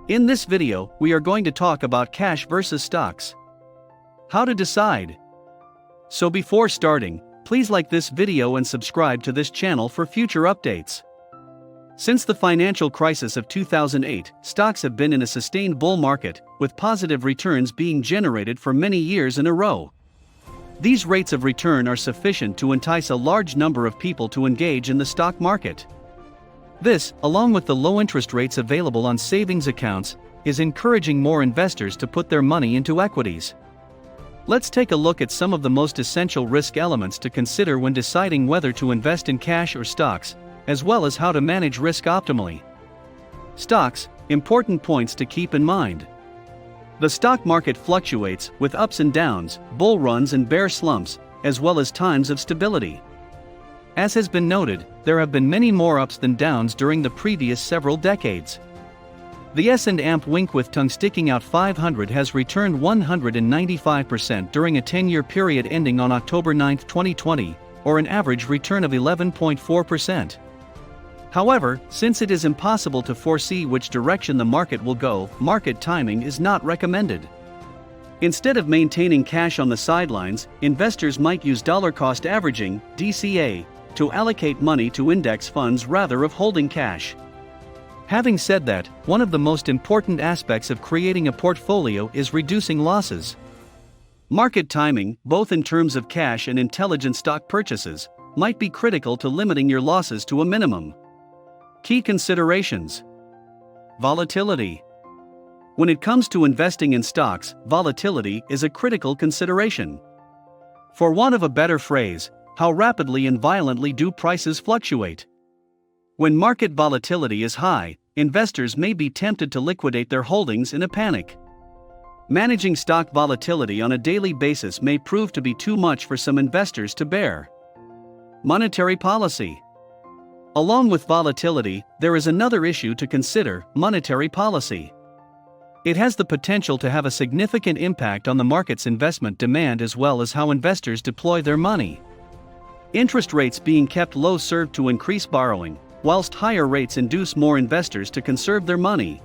In this video, we are going to talk about cash versus stocks. How to decide. So before starting, please like this video and subscribe to this channel for future updates. Since the financial crisis of 2008, stocks have been in a sustained bull market, with positive returns being generated for many years in a row. These rates of return are sufficient to entice a large number of people to engage in the stock market. This, along with the low interest rates available on savings accounts, is encouraging more investors to put their money into equities. Let's take a look at some of the most essential risk elements to consider when deciding whether to invest in cash or stocks, as well as how to manage risk optimally. Stocks, important points to keep in mind. The stock market fluctuates, with ups and downs, bull runs and bear slumps, as well as times of stability. As has been noted, there have been many more ups than downs during the previous several decades. The S&P Wink with tongue sticking out 500 has returned 195% during a 10-year period ending on October 9, 2020, or an average return of 11.4%. However, since it is impossible to foresee which direction the market will go, market timing is not recommended. Instead of maintaining cash on the sidelines, investors might use dollar cost averaging, DCA, to allocate money to index funds rather of holding cash. Having said that, one of the most important aspects of creating a portfolio is reducing losses. Market timing, both in terms of cash and intelligent stock purchases, might be critical to limiting your losses to a minimum. Key considerations. Volatility. When it comes to investing in stocks, volatility is a critical consideration. For want of a better phrase, how rapidly and violently do prices fluctuate? When market volatility is high, investors may be tempted to liquidate their holdings in a panic. Managing stock volatility on a daily basis may prove to be too much for some investors to bear. Monetary policy. Along with volatility, there is another issue to consider: monetary policy. It has the potential to have a significant impact on the market's investment demand as well as how investors deploy their money. Interest rates being kept low serve to increase borrowing, whilst higher rates induce more investors to conserve their money.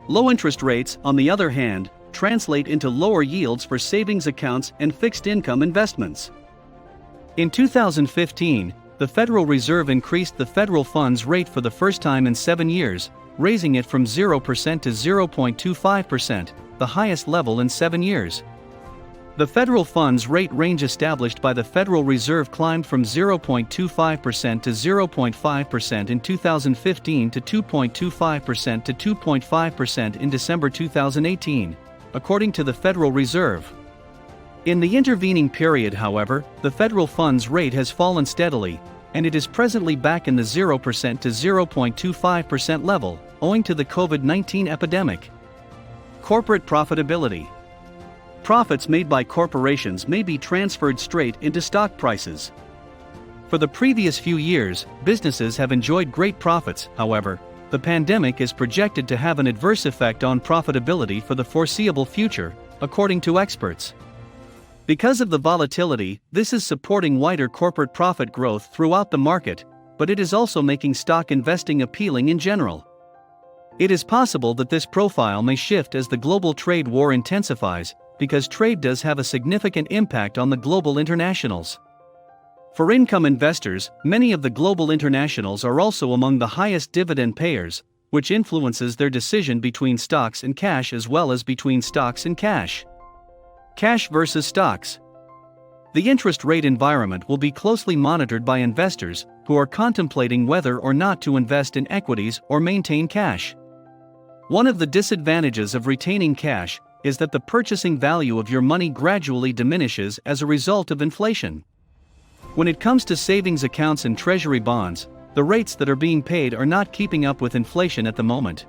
Low interest rates, on the other hand, translate into lower yields for savings accounts and fixed income investments. In 2015, the Federal Reserve increased the federal funds rate for the first time in 7 years, raising it from 0% to 0.25%, the highest level in 7 years. The federal funds rate range established by the Federal Reserve climbed from 0.25% to 0.5% in 2015 to 2.25% to 2.5% in December 2018, according to the Federal Reserve. In the intervening period, however, the federal funds rate has fallen steadily, and it is presently back in the 0% to 0.25% level, owing to the COVID-19 epidemic. Corporate profitability. Profits made by corporations may be transferred straight into stock prices. For the previous few years, businesses have enjoyed great profits. However, the pandemic is projected to have an adverse effect on profitability for the foreseeable future, according to experts. Because of the volatility, this is supporting wider corporate profit growth throughout the market, but it is also making stock investing appealing in general. It is possible that this profile may shift as the global trade war intensifies, because trade does have a significant impact on the global internationals. For income investors, many of the global internationals are also among the highest dividend payers, which influences their decision between stocks and cash as well as between stocks and cash. Cash versus stocks. The interest rate environment will be closely monitored by investors who are contemplating whether or not to invest in equities or maintain cash. One of the disadvantages of retaining cash is that the purchasing value of your money gradually diminishes as a result of inflation. When it comes to savings accounts and treasury bonds, the rates that are being paid are not keeping up with inflation at the moment.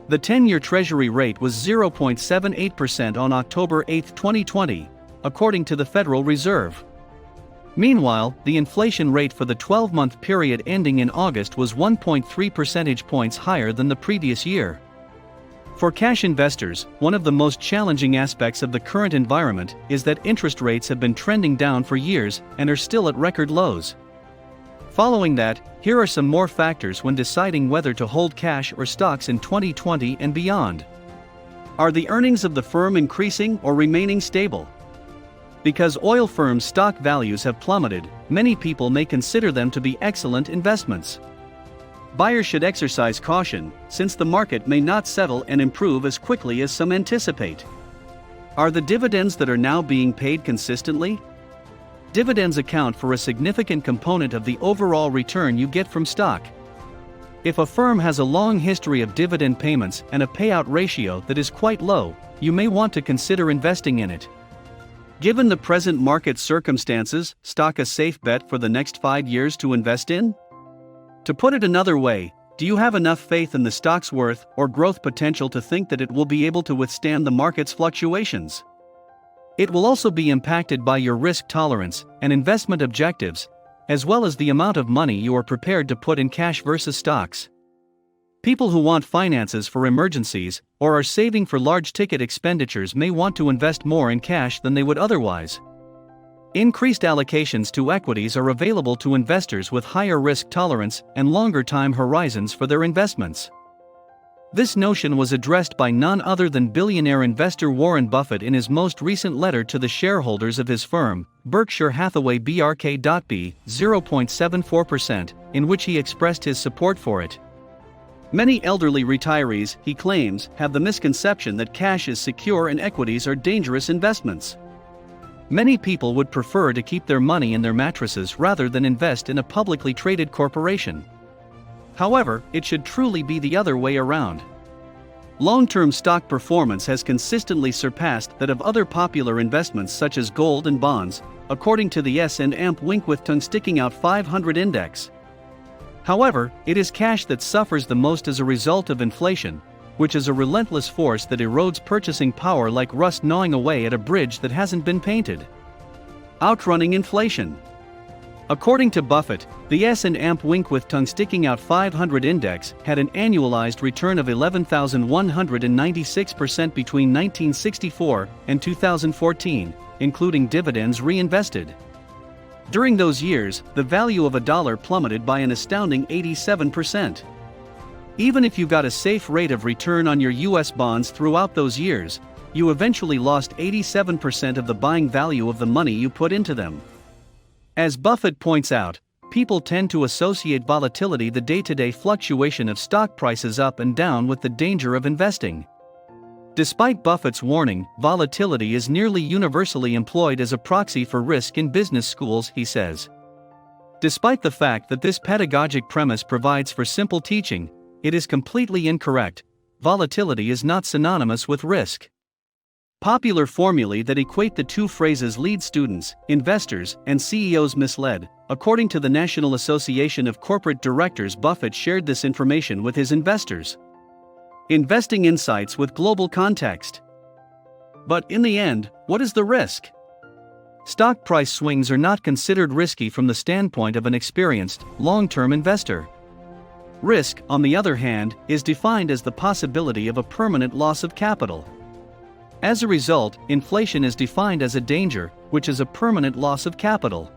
The 10-year Treasury rate was 0.78% on October 8, 2020, according to the Federal Reserve. Meanwhile, the inflation rate for the 12-month period ending in August was 1.3 percentage points higher than the previous year. For cash investors, one of the most challenging aspects of the current environment is that interest rates have been trending down for years and are still at record lows. Following that, here are some more factors when deciding whether to hold cash or stocks in 2020 and beyond. Are the earnings of the firm increasing or remaining stable? Because oil firms' stock values have plummeted, many people may consider them to be excellent investments. Buyers should exercise caution, since the market may not settle and improve as quickly as some anticipate. Are the dividends that are now being paid consistently? Dividends account for a significant component of the overall return you get from stock. If a firm has a long history of dividend payments and a payout ratio that is quite low, you may want to consider investing in it. Given the present market circumstances, stock a safe bet for the next 5 years to invest in? To put it another way, do you have enough faith in the stock's worth or growth potential to think that it will be able to withstand the market's fluctuations? It will also be impacted by your risk tolerance and investment objectives, as well as the amount of money you are prepared to put in cash versus stocks. People who want finances for emergencies or are saving for large ticket expenditures may want to invest more in cash than they would otherwise. Increased allocations to equities are available to investors with higher risk tolerance and longer time horizons for their investments. This notion was addressed by none other than billionaire investor Warren Buffett in his most recent letter to the shareholders of his firm, Berkshire Hathaway BRK.B, 0.74%, in which he expressed his support for it. Many elderly retirees, he claims, have the misconception that cash is secure and equities are dangerous investments. Many people would prefer to keep their money in their mattresses rather than invest in a publicly traded corporation. However, it should truly be the other way around. Long-term stock performance has consistently surpassed that of other popular investments such as gold and bonds, according to the S&P Wink with tongue sticking out 500 index. However, it is cash that suffers the most as a result of inflation, which is a relentless force that erodes purchasing power like rust gnawing away at a bridge that hasn't been painted. Outrunning inflation. According to Buffett, the S&P Wink with tongue sticking out 500 index had an annualized return of 11,196% between 1964 and 2014, including dividends reinvested. During those years, the value of a dollar plummeted by an astounding 87%. Even if you got a safe rate of return on your US bonds throughout those years, you eventually lost 87% of the buying value of the money you put into them. As Buffett points out, people tend to associate volatility, the day-to-day fluctuation of stock prices up and down, with the danger of investing. Despite Buffett's warning, volatility is nearly universally employed as a proxy for risk in business schools, he says. Despite the fact that this pedagogic premise provides for simple teaching, it is completely incorrect. Volatility is not synonymous with risk. Popular formulae that equate the two phrases lead students, investors, and CEOs misled. According to the National Association of Corporate Directors, Buffett shared this information with his investors. Investing insights with global context. But in the end, what is the risk? Stock price swings are not considered risky from the standpoint of an experienced, long-term investor. Risk, on the other hand, is defined as the possibility of a permanent loss of capital. As a result, inflation is defined as a danger, which is a permanent loss of capital.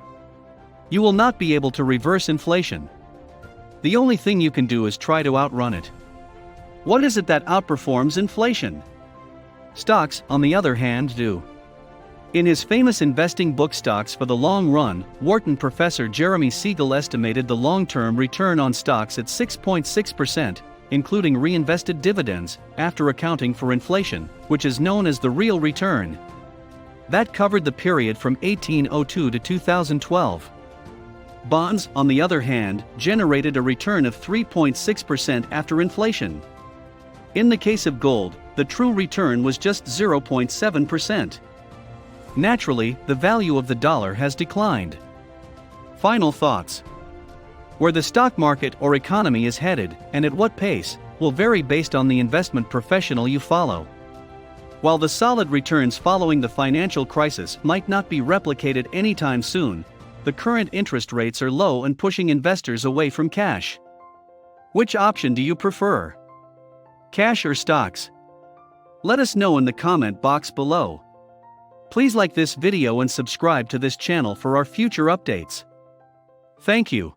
You will not be able to reverse inflation. The only thing you can do is try to outrun it. What is it that outperforms inflation? Stocks, on the other hand, do. In his famous investing book Stocks for the Long Run, Wharton professor Jeremy Siegel estimated the long-term return on stocks at 6.6%, including reinvested dividends, after accounting for inflation, which is known as the real return. That covered the period from 1802 to 2012. Bonds, on the other hand, generated a return of 3.6% after inflation. In the case of gold, the true return was just 0.7%. Naturally, the value of the dollar has declined. Final thoughts. Where the stock market or economy is headed, and at what pace, will vary based on the investment professional you follow. While the solid returns following the financial crisis might not be replicated anytime soon, the current interest rates are low and pushing investors away from cash. Which option do you prefer? Cash or stocks? Let us know in the comment box below. Please like this video and subscribe to this channel for our future updates. Thank you.